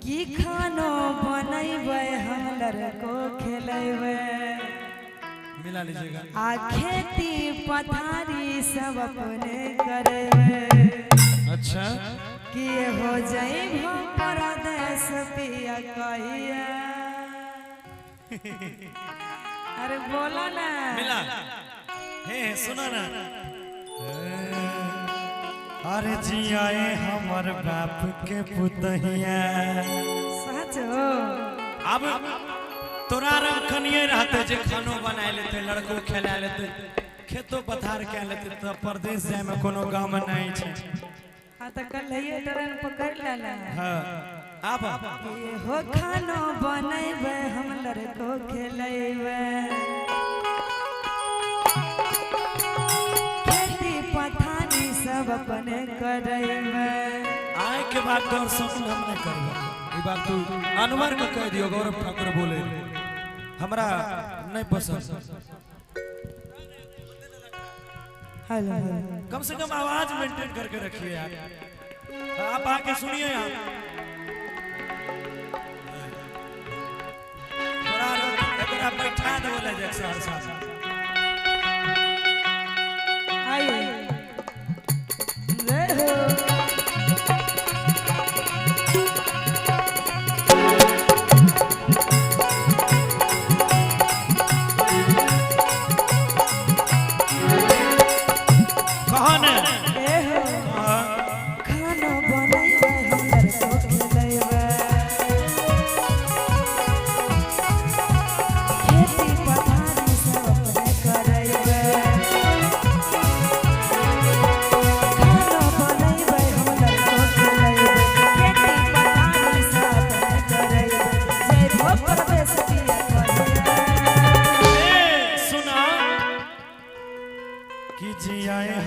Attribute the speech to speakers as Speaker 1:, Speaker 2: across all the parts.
Speaker 1: की खानो बनैबे हम लड़को खेलेबे
Speaker 2: मिला लीजिएगा।
Speaker 1: आ खेती पथारी सब अपने करेबे।
Speaker 2: अच्छा
Speaker 1: कि हो जाइबो परदेस पिया कहिया। अरे बोला ना
Speaker 2: मिला हे सुना ना। अरे जियाए हमर बाप के पुतहिया
Speaker 1: सच हो।
Speaker 2: अब तोरा रखनिए रहते जे खानो बना लेते लड़को खेला लेते खेतो पथार के लेते तो परदेश जाए में कोनो गाम नहीं छे।
Speaker 1: हां त कल ये ट्रेन पकड़ लेला।
Speaker 2: हां अब
Speaker 1: हो खानो बनैबे हम लड़को खेलेबे खेती पथारी सब अपने करेबे।
Speaker 2: आए के बाद तोर सब हम नहीं करबे। ई बात तू अनवर को कह दियो गौरव ठाकुर बोले हमरा नहीं पसंद।
Speaker 1: हेलो
Speaker 2: कम से कम आवाज मेंटेन करके रखिए यार। आप आके सुनिए यहाँ थोड़ा एकरा बैठा दो ले जे सहरसा
Speaker 1: आइए रे हो।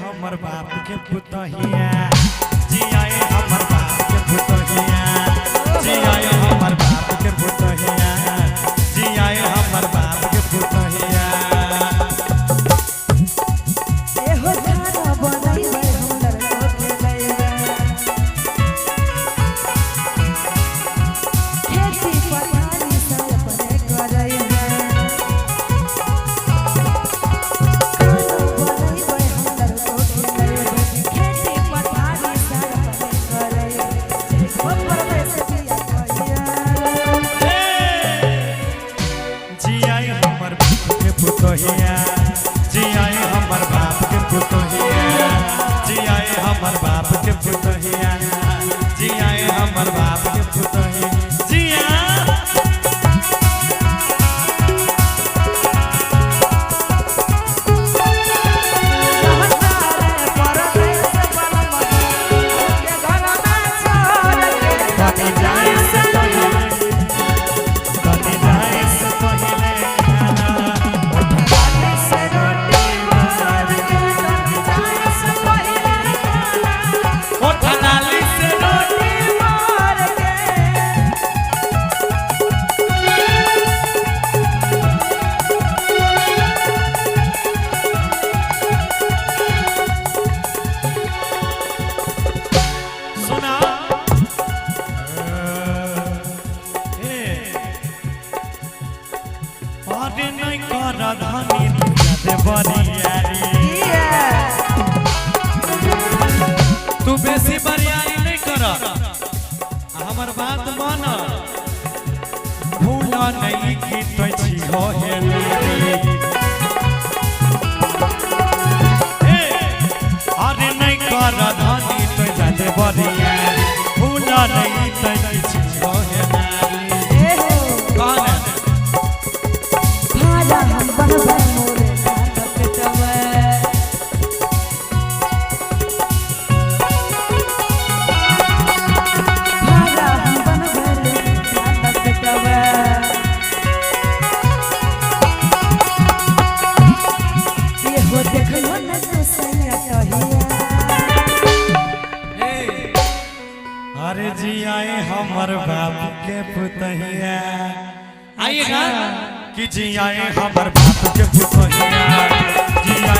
Speaker 2: हमर बाप के पुतहिया जियाए हमर बाप के पुतहिया जियाए हमर बाप के पुतहिया जियाए हमर बाप के पुतहिया।
Speaker 1: एहो खाना बनैबे हम लड़को खेलेबे खेती पथारी सब अपने करेबे।
Speaker 2: पुतहिया जियाए हमर बाप के पुतहिया जियाए हमर बाप के पुतहिया जियाए हमर बाप के पुतहिया जिया। तू बेसी बरियारी नहीं कर हमर बात मान भूला नहीं कि तो छी हो अरे नहीं कर धनी तो जाते बरियारी भूला नहीं तो छी हो
Speaker 1: भाड़ा हम बनबे मोरे पेटवे भाड़ा हम बनबे पेटवे ये हो देखलो न तो सैया कहिया।
Speaker 2: अरे जियाए हमर बाप के पुतहिया आइएगा कि जियाए हमर बाप के पुतहिया जियाए